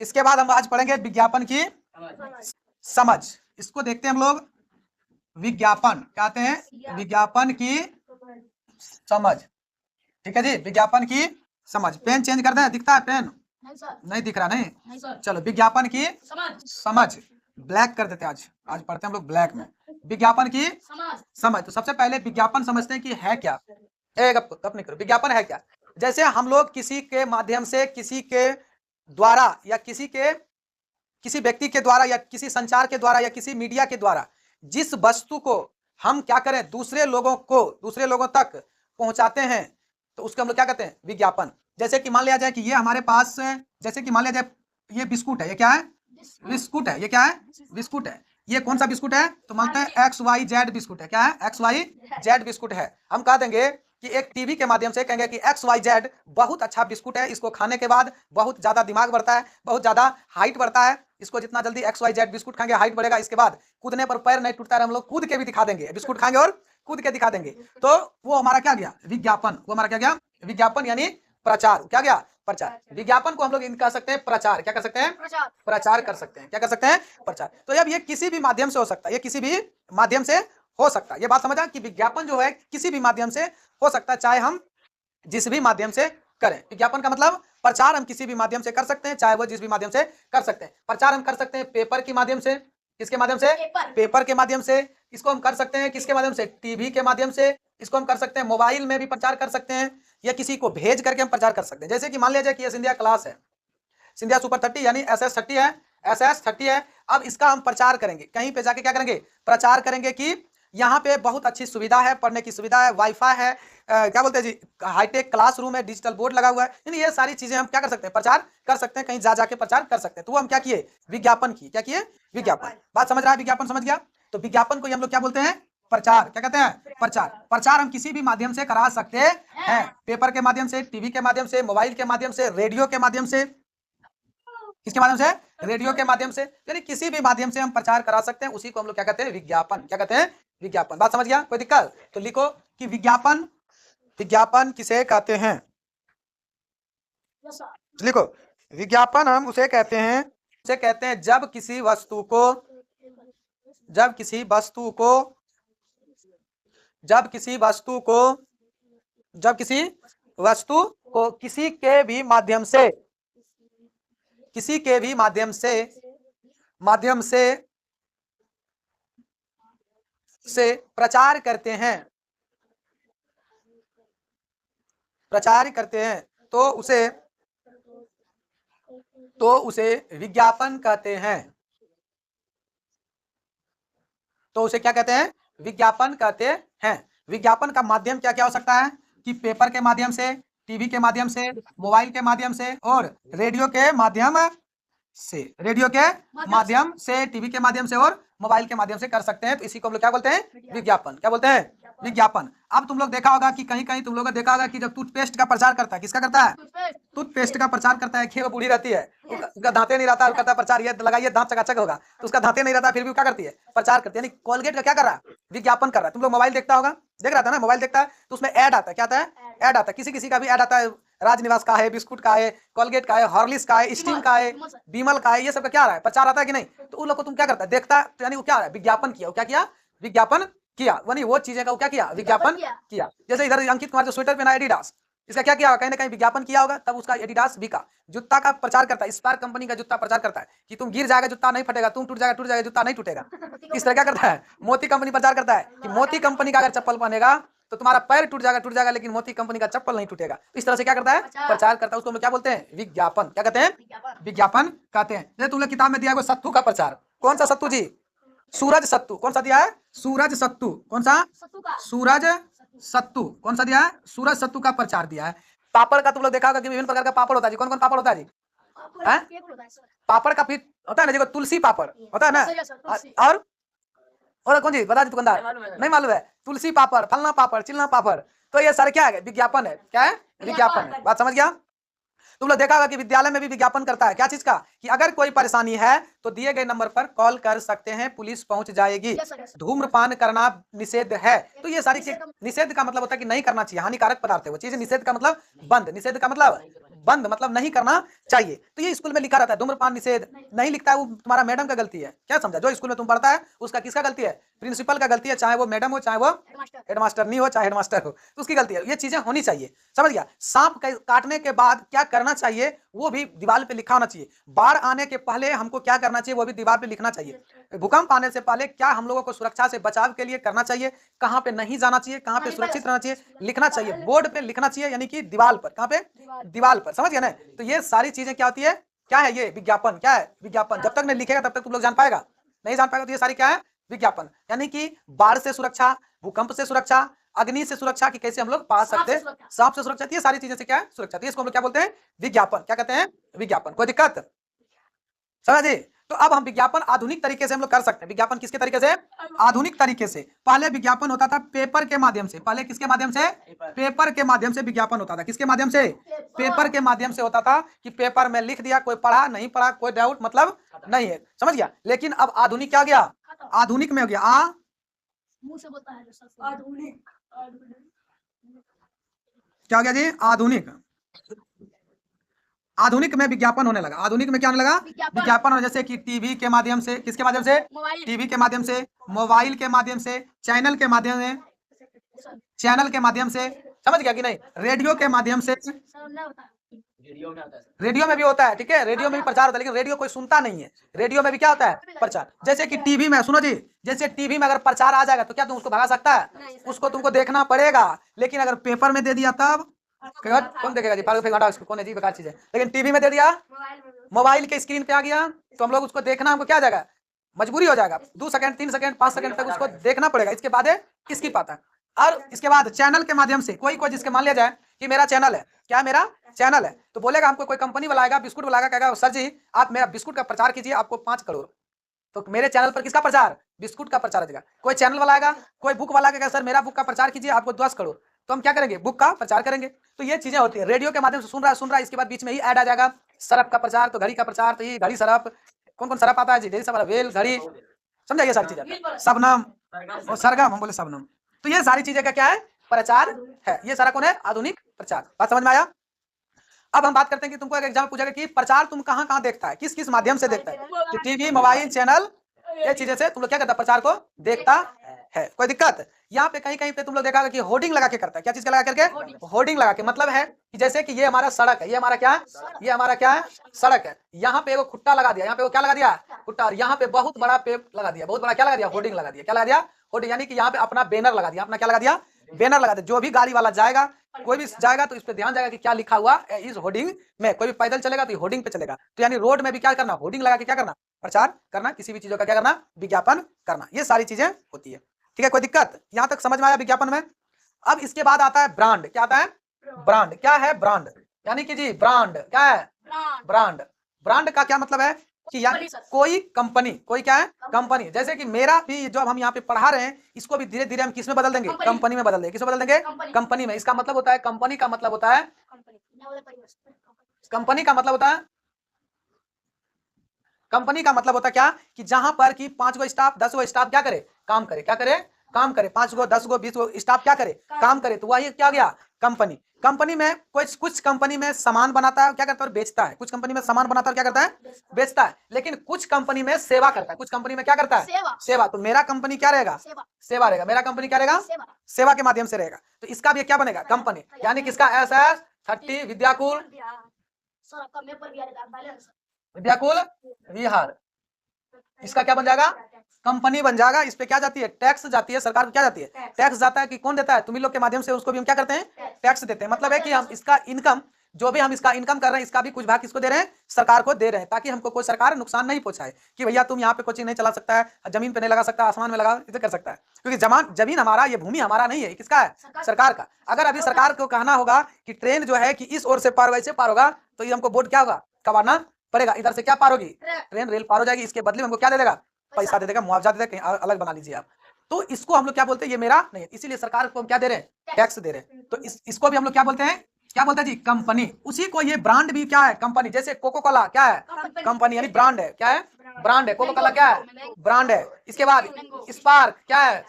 इसके बाद हम आज पढ़ेंगे विज्ञापन की समझ। इसको देखते हैं हम लोग। विज्ञापन कहते हैं विज्ञापन की समझ। ठीक है जी, विज्ञापन की समझ। पेन चेंज कर दें, दिखता है पेन? नहीं दिख रहा, नहीं चलो विज्ञापन की समझ ब्लैक कर देते हैं। आज पढ़ते हैं हम लोग ब्लैक में। विज्ञापन की समझ। तो सबसे पहले विज्ञापन समझते हैं कि है क्या। गप नहीं करो, विज्ञापन है क्या। जैसे हम लोग किसी के माध्यम से, किसी के द्वारा या किसी व्यक्ति के द्वारा या किसी संचार के द्वारा या किसी मीडिया के द्वारा जिस वस्तु को हम क्या करें, दूसरे लोगों तक पहुंचाते हैं, तो उसको हम लोग क्या कहते हैं, विज्ञापन। जैसे कि मान लिया जाए कि ये हमारे पास, जैसे कि मान लिया जाए ये बिस्कुट है। ये क्या है? बिस्कुट है। ये क्या है? बिस्कुट है। ये कौन सा बिस्कुट है? तो मानते हैं XYZ बिस्कुट है। क्या है? XYZ बिस्कुट है। हम कह देंगे कि एक टीवी के माध्यम से कहेंगे कि XYZ बहुत अच्छा बिस्कुट है, इसको खाने के बाद बहुत ज्यादा दिमाग बढ़ता है, बहुत ज्यादा हाइट बढ़ता है, इसको जितना जल्दी XYZ बिस्कुट खाएंगे हाइट बढ़ेगा, इसके बाद कूदने पर पैर नहीं टूटता है, हम लोग कूद के भी दिखा देंगे, बिस्कुट खाएंगे और कूद के दिखा देंगे। तो वो हमारा क्या गया? विज्ञापन। वो हमारा क्या गया? विज्ञापन यानी प्रचार। क्या गया? प्रचार। विज्ञापन को हम लोग कह सकते हैं प्रचार। क्या कर सकते हैं? प्रचार कर सकते हैं। क्या कर सकते हैं? प्रचार। तो अब ये किसी भी माध्यम से हो सकता है, ये किसी भी माध्यम से हो सकता है। ये बात समझा कि विज्ञापन जो है किसी भी माध्यम से हो सकता है, चाहे हम जिस भी माध्यम से करें। विज्ञापन का मतलब प्रचार हम किसी भी माध्यम से कर सकते हैं, चाहे वो जिस भी माध्यम से कर सकते हैं। प्रचार हम कर सकते हैं पेपर के माध्यम से। किसके माध्यम से? पेपर के माध्यम से। इसको हम कर सकते हैं किसके माध्यम से? टीवी के माध्यम से। इसको हम कर सकते हैं मोबाइल में भी प्रचार कर सकते हैं, या किसी को भेज करके हम प्रचार कर सकते हैं। जैसे कि मान लिया जाए कि ये सिंधिया क्लास है, सिंधिया सुपर 30 यानी SS 30 है, SS 30 है। अब इसका हम प्रचार करेंगे, कहीं पे जाके क्या करेंगे? प्रचार करेंगे कि यहाँ पे बहुत अच्छी सुविधा है, पढ़ने की सुविधा है, वाईफाई है, क्या बोलते हैं जी, हाईटेक क्लासरूम है, डिजिटल बोर्ड लगा हुआ है। यानी ये सारी चीजें हम क्या कर सकते हैं? प्रचार कर सकते हैं, कहीं जा जाके प्रचार कर सकते हैं। तो वो हम क्या किए? विज्ञापन की। क्या किए? विज्ञापन। बात समझ रहा है? विज्ञापन समझ गया। तो विज्ञापन को हम लोग क्या बोलते हैं? प्रचार। क्या कहते हैं? प्रचार। प्रचार हम किसी भी माध्यम से करा सकते हैं, पेपर के माध्यम से, टीवी के माध्यम से, मोबाइल के माध्यम से, रेडियो के माध्यम से। किसके माध्यम से? रेडियो के माध्यम से। यानी किसी भी माध्यम से हम प्रचार करा सकते हैं, उसी को हम लोग क्या कहते हैं? विज्ञापन। क्या कहते हैं? विज्ञापन। बात समझ गया? कोई दिक्कत? तो लिखो कि विज्ञापन, विज्ञापन किसे कहते हैं? लिखो, विज्ञापन हम उसे कहते हैं, जब किसी वस्तु को, जब किसी वस्तु को, जब किसी वस्तु को, जब किसी वस्तु को किसी के भी माध्यम से, किसी के भी माध्यम से, माध्यम से प्रचार करते हैं, प्रचार करते हैं, तो उसे विज्ञापन कहते हैं। तो उसे क्या कहते हैं? विज्ञापन कहते हैं। विज्ञापन का माध्यम क्या क्या हो सकता है? कि पेपर के माध्यम से, टीवी के माध्यम से, मोबाइल के माध्यम से और रेडियो के माध्यम से। रेडियो के माध्यम से, टीवी के माध्यम से और मोबाइल के माध्यम से कर सकते हैं। तो इसी को हम लोग क्या बोलते हैं? विज्ञापन। क्या बोलते हैं? विज्ञापन। अब तुम लोग देखा होगा कि कहीं कहीं तुम लोग ने देखा होगा कि जब टूथपेस्ट का प्रचार करता है, किसका करता है? टूथपेस्ट का प्रचार करता है कि वो बूढ़ी रहती है, उसका दांते नहीं रहता, करता प्रचार, ये लगाइए दांत चकाचक होगा, तो उसका दांते नहीं रहता, फिर भी क्या करती है? प्रचार करती है। यानी कोलगेट का क्या कर रहा है? विज्ञापन कर रहा है। तुम लोग मोबाइल देखता होगा, देख रहा था ना, मोबाइल देखता है तो उसमें ऐड आता है। क्या आता है? ऐड आता है। किसी किसी का भी ऐड आता है, राजनिवास का है, बिस्कुट का है, कोलगेट का है, हॉर्लिक्स का है, स्टीम का है, बीमल का है, ये सब का क्या आ रहा है? प्रचार आता है कि नहीं? तो उन लोग को तुम क्या करता है? देखता है, तो यानी वो क्या आ रहा है? विज्ञापन किया। क्या किया? विज्ञापन किया। यानी वो चीजें का वो क्या किया? विज्ञापन किया। जैसे इधर अंकित कुमार जो स्वेटर पहना एडिडास, इसका क्या किया? कहीं ना कहीं विज्ञापन किया होगा, तब उसका एडिडास बिका। जूता का प्रचार करता है, स्पार कंपनी का जूता प्रचार करता है कि तुम गिर जाएगा जूता नहीं फटेगा, तुम टूट जाएगा जूता नहीं टूटेगा। इस तरह क्या करता है? मोती कंपनी प्रचार करता है कि मोती कंपनी का अगर चप्पल पहनेगा तो तुम्हारा पैर टूट जाएगा, लेकिन मोती कंपनी का चप्पल नहीं टूटेगा। इस तरह से क्या करता है? प्रचार करता है। उसको हम लोग क्या बोलते हैं? विज्ञापन। क्या कहते हैं? विज्ञापन कहते हैं। जैसे तुम लोग किताब में दिया है सत्तू का प्रचार। कौन सा सत्तू जी? सूरज सत्तू। कौन सा दिया है? सूरज सत्तू। कौन सा? सूरज सत्तू। कौन सा दिया है? सूरज सत्तू का प्रचार दिया है। पापड़ का तुम लोग देखा होगा कि विभिन्न प्रकार का पापड़ होता है जी। कौन कौन पापड़ होता है जी? पापड़ का फिर होता है ना जी, तुलसी पापड़ होता है ना, और कौन जी बता दी दुकानदार? नहीं मालूम है। तुलसी पापड़, फलना पापड़, चिलना पापड़। तो ये सारे क्या है? विज्ञापन है। क्या है? विज्ञापन है। बात समझ गया? तुम लोग देखा होगा कि विद्यालय में भी विज्ञापन करता है। क्या चीज का? कि अगर कोई परेशानी है तो दिए गए नंबर पर कॉल कर सकते हैं, पुलिस पहुंच जाएगी। धूम्रपान करना निषेध है। तो ये सारी चीज, निषेध का मतलब होता है कि नहीं करना चाहिए, हानिकारक पदार्थ है वो चीज। निषेध का मतलब बंद, निषेध का मतलब बंद मतलब नहीं करना चाहिए। तो ये स्कूल में लिखा रहता है धूम्रपान निषेध, नहीं लिखता है वो तुम्हारा मैडम का गलती है। क्या समझा? जो स्कूल में तुम पढ़ता है उसका किसका गलती है? प्रिंसिपल का गलती है, चाहे वो मैडम हो, चाहे वो हेडमास्टर नहीं हो, चाहे हेडमास्टर हो, तो उसकी गलती है। ये चीजें होनी चाहिए, समझ गया? सांप काटने के बाद क्या करना चाहिए वो भी दीवार पे लिखा होना चाहिए। बाढ़ आने के पहले हमको क्या करना चाहिए वो भी दीवार पे लिखना चाहिए। भूकंप आने से पहले क्या हम लोगों को सुरक्षा से बचाव के लिए करना चाहिए, कहाँ पे नहीं जाना चाहिए, कहाँ पे सुरक्षित रहना चाहिए, लिखना चाहिए। बोर्ड पे लिखना चाहिए, यानी कि दीवार पर। कहाँ पे? दीवार पर, समझ गया ना? तो ये सारी चीजें क्या होती है? क्या है ये? विज्ञापन। क्या है? विज्ञापन। जब तक नहीं लिखेगा तब तक तुम लोग जान पाएगा नहीं, जान पाएगा। तो ये सारी क्या है? विज्ञापन। यानी कि बाढ़ से सुरक्षा, भूकंप से सुरक्षा, अग्नि से सुरक्षा, कि कैसे हम लोग पा सकते हैं, सांप से सुरक्षा, ये सारी चीजें से क्या है? सुरक्षा। तो इसको हम लोग क्या बोलते हैं? विज्ञापन। क्या कहते हैं? विज्ञापन। कोई दिक्कत? समझ जी? तो अब हम विज्ञापन आधुनिक तरीके से हम लोग कर सकते हैं। विज्ञापन किसके तरीके से? आधुनिक तरीके से। पहले विज्ञापन होता था पेपर के माध्यम से। पहले किसके माध्यम से? पेपर के माध्यम से विज्ञापन होता था। किसके माध्यम से? पेपर के माध्यम से होता था, कि पेपर में लिख दिया, कोई पढ़ा नहीं पढ़ा कोई डाउट मतलब नहीं है, समझ गया? लेकिन अब आधुनिक क्या गया? आधुनिक में हो गया मुंह से बोलता है आधुनिक। क्या हो गया जी? आधुनिक। आधुनिक में विज्ञापन होने लगा। आधुनिक में क्या होने लगा? विज्ञापन। और जैसे कि टीवी के माध्यम से, किसके माध्यम से? टीवी के माध्यम से, मोबाइल के माध्यम से, चैनल के माध्यम से, चैनल के माध्यम से, समझ गया कि नहीं? रेडियो के माध्यम से, रेडियो में भी होता है, ठीक है? रेडियो में भी प्रचार होता है, लेकिन रेडियो कोई सुनता नहीं है। रेडियो में भी क्या होता है? प्रचार। जैसे कि टीवी में, सुनो जी, जैसे टीवी में अगर प्रचार आ जाएगा तो क्या तुम उसको भगा सकता है? उसको तुमको देखना पड़ेगा। लेकिन अगर पेपर में दे दिया तब कौन देखेगा जी? फालतू घंटा उसको, कौन है जी? बेकार चीज है। लेकिन टीवी में दे दिया, मोबाइल के स्क्रीन पे आ गया, तो हम लोग उसको देखना, हमको क्या आ जाएगा? मजबूरी हो जाएगा। 2 सेकंड, 3 सेकंड, 5 सेकंड तक उसको देखना पड़ेगा। इसके बाद किसकी पाता है? और इसके बाद चैनल के माध्यम से, कोई कोई जिसके मान लिया जाए कि मेरा चैनल है, क्या मेरा चैनल है, तो बोलेगा हमको, कोई कंपनी वाला आएगा, बिस्कुट वाला आएगा, कहेगा सर जी आप मेरा बिस्कुट का प्रचार कीजिए, आपको 5 करोड़। तो मेरे चैनल पर किसका प्रचार? बिस्कुट का प्रचार हो जाएगा। कोई चैनल वाला आएगा, कोई बुक वाला कहेगा सर मेरा बुक का प्रचार कीजिए, आपको 10 करोड़। तो हम क्या करेंगे? बुक का प्रचार करेंगे। तो ये चीजें होती है। रेडियो के माध्यम से सुन रहा है, इसके बाद बीच में ही ऐड आ जाएगा। सरफ का प्रचार, तो घड़ी का प्रचार, तो ये घड़ी सरफ, कौन कौन सरफ आता है जी? सब वेल, घड़ी, समझा? ये सारी चीजें, शबनम और सरगम, हम बोले शबनम। तो ये सारी चीजें का क्या है? प्रचार है। ये सारा कौन है? आधुनिक प्रचार। बात समझ में आया? अब हम बात करते हैं कि तुमको एक एग्जाम पूछेगा कि प्रचार तुम कहाँ कहाँ देखता है, किस किस माध्यम से देखता है? तो टीवी, मोबाइल, चैनल, ये चीजें से तुम लोग क्या करता है? प्रचार को देखता है। कोई दिक्कत? यहाँ पे कहीं कहीं पे तुम लोग देखा कि होर्डिंग लगा के करता है। क्या चीज का लगा करके? होर्डिंग लगा के। मतलब है कि जैसे कि ये हमारा सड़क है, ये हमारा क्या है? ये हमारा क्या है? सड़क है। यहाँ पे एगो खुट्टा लगा दिया, यहाँ पे वो क्या लगा दिया? खुट्टा। और यहाँ पे बहुत बड़ा पेड़ लगा दिया, बहुत बड़ा क्या लगा दिया? होर्डिंग लगा दिया। क्या लगा दिया? होर्डिंग। यानी कि यहाँ पे अपना बैनर लगा दिया। अपना क्या लगा दिया? बैनर लगा दिया। जो भी गाड़ी वाला जाएगा, कोई भी जाएगा, तो इस पे ध्यान जाएगा कि क्या लिखा हुआ है इस होर्डिंग में। कोई भी पैदल चलेगा तो होर्डिंग पे चलेगा। तो यानी रोड में भी क्या करना? होर्डिंग लगा के क्या करना? प्रचार करना, किसी भी चीजों का क्या करना? विज्ञापन करना। ये सारी चीजें होती है, ठीक है? कोई दिक्कत? यहाँ तक समझ में आया विज्ञापन में? अब इसके बाद आता है ब्रांड। क्या आता है? ब्रांड। क्या है ब्रांड? यानी कि जी ब्रांड क्या है? ब्रांड। ब्रांड का क्या मतलब है? कि यानी कोई कंपनी, कोई क्या है? कंपनी। जैसे कि मेरा भी जो हम यहाँ पे पढ़ा रहे हैं, इसको भी धीरे धीरे हम किस में बदल देंगे? कंपनी में बदल देंगे। किस में बदल देंगे? कंपनी में। इसका मतलब होता है, कंपनी का मतलब होता है, कंपनी का मतलब होता है, कंपनी का मतलब होता है क्या? कि जहां पर कि 5 गो स्टाफ, 10 गो स्टाफ क्या करे? काम करे। क्या करे? काम करे। 5 गो, 10 गो, 20 गो स्टाफ क्या करे? काम करे। तो वही क्या गया? कंपनी। कंपनी में कुछ कंपनी में सामान बनाता है, क्या करता है? और बेचता है। कुछ कंपनी में सामान बनाता है, क्या करता है? बेचता है। लेकिन कुछ कंपनी में सेवा करता है। कुछ कंपनी में क्या करता है? सेवा। तो मेरा कंपनी क्या रहेगा? सेवा रहेगा। मेरा कंपनी क्या रहेगा? सेवा के माध्यम से रहेगा। तो इसका भी क्या बनेगा? कंपनी। यानी कि इसका SS 30 विद्याकुल, विद्याकुल विहार, इसका क्या बन जाएगा? कंपनी बन जाएगा। इस पे क्या जाती है? टैक्स जाती है। सरकार को क्या जाती है? टैक्स जाता है। कि कौन देता है? तुम लोग के माध्यम से उसको भी हम क्या करते हैं? टैक्स देते हैं। मतलब है कि हम इसका इनकम, जो भी हम इसका इनकम कर रहे हैं, इसका भी कुछ भाग किसको दे रहे हैं? सरकार को दे रहे हैं। ताकि हमको कोई सरकार नुकसान नहीं पहुंचाए कि भैया तुम यहाँ पे कोचिंग नहीं चला सकता है, जमीन पे नहीं लगा सकता, आसमान में लगा इसे कर सकता है। क्योंकि जमीन हमारा, ये भूमि हमारा नहीं है, किसका है? सरकार का। अगर अभी सरकार को कहना होगा कि ट्रेन जो है कि इस ओर से पार, वैसे पार होगा, तो ये हमको बोर्ड क्या होगा? कबाड़ना पड़ेगा। इधर से क्या पार होगी? ट्रेन, रेल पार हो जाएगी। इसके बदले में हमको क्या दे देगा? पैसा दे देगा, मुआवजा दे देगा, कहीं अलग बना लीजिए आप। तो इसको हम लोग क्या बोलते हैं? ये मेरा नहीं है, इसीलिए सरकार को हम क्या दे रहे हैं? टैक्स दे रहे हैं। तो इसको भी हम लोग क्या बोलते हैं? क्या बोलते हैं जी? कंपनी। उसी को ये ब्रांड भी क्या है? कंपनी। जैसे कोको कोला क्या है? कंपनी, यानी ब्रांड है। क्या है? ब्रांड है। कोको कोला क्या है? ब्रांड है। इसके बाद स्पार्क क्या है?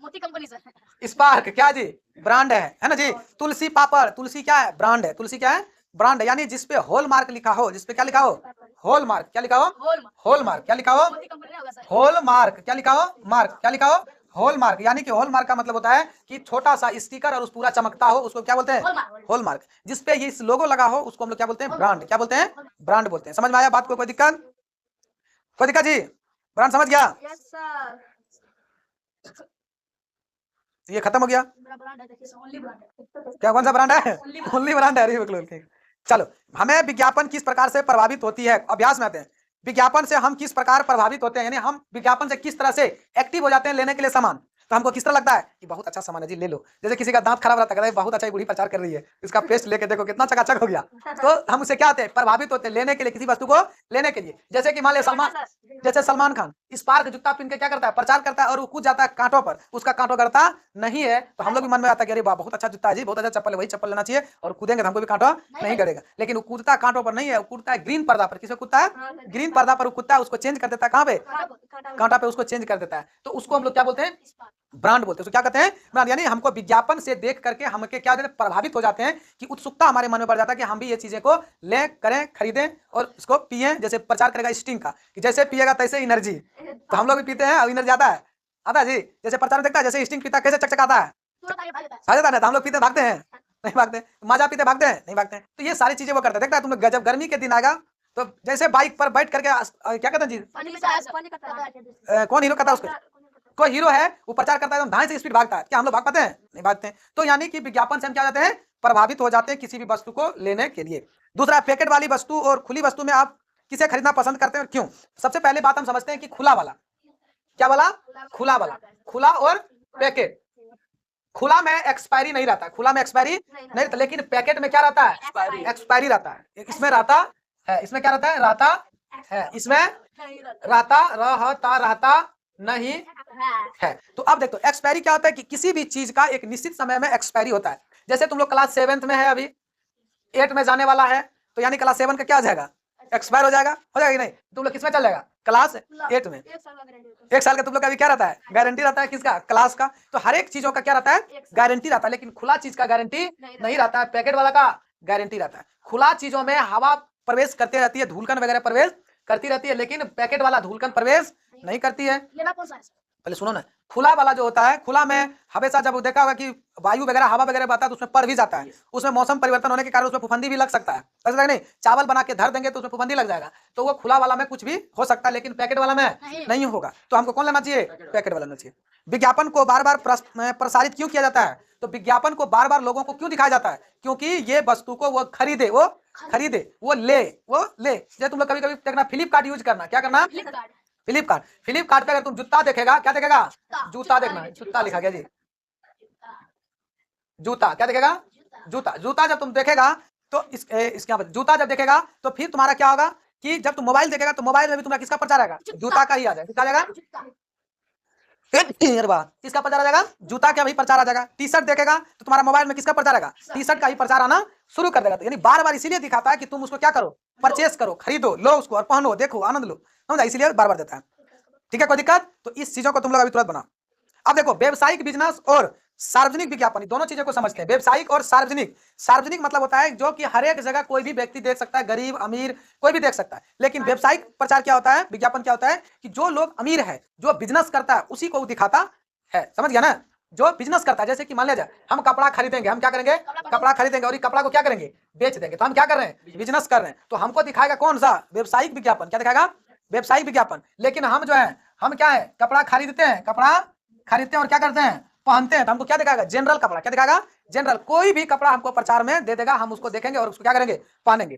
मोती कंपनी से। स्पार्क क्या जी? ब्रांड है ना जी? तुलसी पापड़, तुलसी क्या है? ब्रांड है। तुलसी क्या है? ब्रांड यानी जिसपे हॉल मार्क लिखा हो, जिसपे क्या लिखा हो, हॉल मार्क, क्या लिखा हो, हॉल मार्क, क्या लिखा हो, मोती कंपनी होगा सर। हॉल मार्क, क्या लिखा हो, मार्क, क्या लिखा हो, हॉल मार्क। यानी कि हॉल मार्क का मतलब होता है कि छोटा सा स्टिकर और उस पूरा चमकता हो, उसको क्या बोलते हैं, हॉल मार्क। जिसपे ये इस लोगो लगा हो उसको हम लोग क्या बोलते हैं, ब्रांड, क्या बोलते हैं, ब्रांड बोलते हैं। समझ में आया बात को, कोई दिक्कत, कोई दिक्कत जी, ब्रांड समझ गया, यस सर। ये खत्म हो गया। मेरा ब्रांड है, देखिए ओनली ब्रांड है। क्या, कौन सा ब्रांड है, ओनली ब्रांड है, अरे बिल्कुल। चलो, हमें विज्ञापन किस प्रकार से प्रभावित होती है, अभ्यास में आते हैं। विज्ञापन से हम किस प्रकार प्रभावित होते हैं, यानी हम विज्ञापन से किस तरह से एक्टिव हो जाते हैं लेने के लिए सामान। तो हमको किस तरह लगता है कि बहुत अच्छा सामान है जी, ले लो। जैसे किसी का दांत खराब रहता है, कहता है बहुत अच्छा, बूढ़ी प्रचार कर रही है, इसका पेस्ट लेके देखो कितना चकाचक हो गया। तो हम उससे क्या होते हैं, प्रभावित होते हैं लेने के लिए, किसी वस्तु को लेने के लिए। जैसे कि मान लिया जैसे सलमान खान स्पार्क जूता पहन के क्या करता है, प्रचार करता है और वो कूद जाता है कांटों पर, उसका कांटों गड़ता नहीं है, तो हम लोग भी मन में आता है कि अरे वाह बहुत अच्छा जूता है जी, बहुत अच्छा चप्पल है, वही चप्पल लेना चाहिए और कूदेंगे तो हमको भी कांटो नहीं गड़ेगा। लेकिन वो कूदता कांटों पर नहीं है, वो कूदता है ग्रीन पर्दा पर। किसे कूदता है, ग्रीन पर्दा पर वो कूदता है, उसको चेंज कर देता है, कहाँ पे, कांटा पे उसको चेंज कर देता है। तो उसको हम लोग क्या बोलते हैं, ब्रांड बोलते हैं। उसको क्या कहते हैं, ब्रांड। यानी हमको विज्ञापन से देख करके हमके क्या देते हैं, प्रभावित हो जाते हैं कि उत्सुकता हमारे मन में बढ़ जाता है कि हम भी ये चीजें को ले करें, खरीदें और इसको पिए। जैसे प्रचार करेगा स्टिंग का कि जैसे पिएगा तैसे एनर्जी, तो हम लोग भी पीते हैं और एनर्जी आता है जी। जैसे प्रचार में देखता है जैसे स्टिंग पीता कैसे चकचकाता है, तुरंत आगे भाग जाता है। आ जाता है, तो हम लोग पीते भागते हैं, नहीं भागते। माजा पीते भागते हैं, नहीं भागते हैं। तो ये सारी चीजें वो करते हैं। देखता है तुम लोग, जब गर्मी के दिन आएगा तो जैसे बाइक पर बैठ करके क्या कहते हैं जी, पानी में चाय, पानी का तरह। कौन हीरो कहता है उसको, कोई हीरो है वो प्रचार करता है एकदम ढाई से स्पीड भागता है, क्या हम लोग भाग पाते हैं, नहीं भागते हैं। तो यानी कि विज्ञापन से हम क्या हो जाते हैं, प्रभावित हो जाते हैं किसी भी वस्तु को लेने के लिए। दूसरा, पैकेट वाली वस्तु और खुली वस्तु में आप किसे खरीदना पसंद करते हैं और क्यों। सबसे पहले बात हम समझते हैं कि खुला वाला, क्या वाला, खुला वाला, खुला और पैकेट। खुला में एक्सपायरी नहीं रहता, खुला में एक्सपायरी नहीं रहता, लेकिन पैकेट में क्या रहता है, एक्सपायरी रहता है। इसमें रहता है, इसमें क्या रहता है, रहता है, इसमें रहता नहीं है। तो अब देखो एक्सपायरी क्या होता है कि किसी भी चीज का एक निश्चित समय में एक्सपायरी होता है। जैसे तुम लोग क्लास 7th में है, अभी 8 में जाने वाला है, तो यानी क्लास 7 का क्या हो जाएगा, एक्सपायर हो जाएगा कि नहीं। तुम लोग किसमें चल जाएगा, क्लास 8 में। 1 साल का तुम लोग का भी क्या रहता है, गारंटी रहता है, किसका, क्लास का। तो हर एक चीजों का क्या रहता है, गारंटी रहता है। लेकिन खुला चीज का गारंटी नहीं रहता है, पैकेट वाला का गारंटी रहता है। खुला चीजों में हवा प्रवेश करती रहती है, धूलकण वगैरह प्रवेश करती रहती है, लेकिन पैकेट वाला धूलकण प्रवेश नहीं करती है। लेना कौन सा है? पहले सुनो ना, खुला वाला जो होता है, खुला में हमेशा जब देखा होगा कि वायु वगैरह हवा वगैरह बहता है तो उसमें पड़ भी जाता है, उसमें मौसम परिवर्तन होने के कारण उसमें फफूंदी भी लग सकता है, ऐसा नहीं। चावल बना के धर देंगे तो उसमें फफूंदी लग जाएगा, तो वो खुला वाला में कुछ भी हो सकता है, लेकिन पैकेट वाला में नहीं होगा। तो हमको कौन लेना चाहिए, पैकेट वाला लेना चाहिए। विज्ञापन को बार बार प्रसारित क्यों किया जाता है, तो विज्ञापन को बार बार लोगों को क्यों दिखाया जाता है, क्योंकि ये वस्तु को वो खरीदे, वो ले। जैसे तुम लोग कभी कभी देखना फ्लिपकार्ट यूज करना, क्या करना, फ्लिपकार्ट पे अगर तुम जूता देखेगा, क्या देखेगा, जूता देखना, जूता लिखा गया जी, जूता, क्या देखेगा, जूता जब तुम देखेगा तो इसके जूता जब देखेगा तो फिर तुम्हारा क्या होगा कि जब तुम मोबाइल देखेगा तो मोबाइल में भी तुम्हारा किसका प्रचार आएगा, जूता का ही आ जाएगा, किसका आ जाएगा, किसका प्रचार आ जाएगा, जूता का भी प्रचार आ जाएगा। टी शर्ट देखेगा तो तुम्हारा मोबाइल में किसका प्रचार आएगा, टी शर्ट का ही प्रचार आना शुरू कर देगा। तो यानी बार बार इसीलिए दिखाता है कि तुम उसको क्या करो, परचेस करो, खरीदो, लो उसको और पहनो, देखो, आनंद लो, समझा, इसीलिए बार बार देता है। ठीक है, कोई दिक्कत। तो इस चीजों को तुम लोग अभी तुरंत बनाओ। अब देखो व्यवसायिक बिजनेस और सार्वजनिक विज्ञापन, दोनों चीजों को समझते हैं। व्यवसायिक और सार्वजनिक, सार्वजनिक मतलब होता है जो कि हर एक जगह कोई भी व्यक्ति देख सकता है, गरीब अमीर कोई भी देख सकता है। लेकिन व्यवसायिक प्रचार क्या होता है, विज्ञापन क्या होता है कि जो लोग अमीर है, जो बिजनेस करता है उसी को दिखाता है, समझ गया ना, जो बिजनेस करता है। जैसे कि मान लीजिए हम कपड़ा खरीदेंगे, हम क्या करेंगे, कपड़ा खरीदेंगे और ये कपड़ा को क्या करेंगे, बेच देंगे, तो हम क्या कर रहे हैं, बिजनेस कर रहे हैं। तो हमको दिखाएगा कौन सा, व्यवसायिक विज्ञापन, क्या दिखाएगा, व्यवसायिक विज्ञापन। लेकिन हम जो है, हम क्या है, कपड़ा खरीदते हैं और क्या करते हैं, पहनते हैं, तो हमको क्या दिखाएगा, जनरल कपड़ा, क्या दिखाएगा, जनरल। कोई भी कपड़ा हमको प्रचार में दे देगा, हम उसको देखेंगे और उसको क्या करेंगे, पहनेंगे।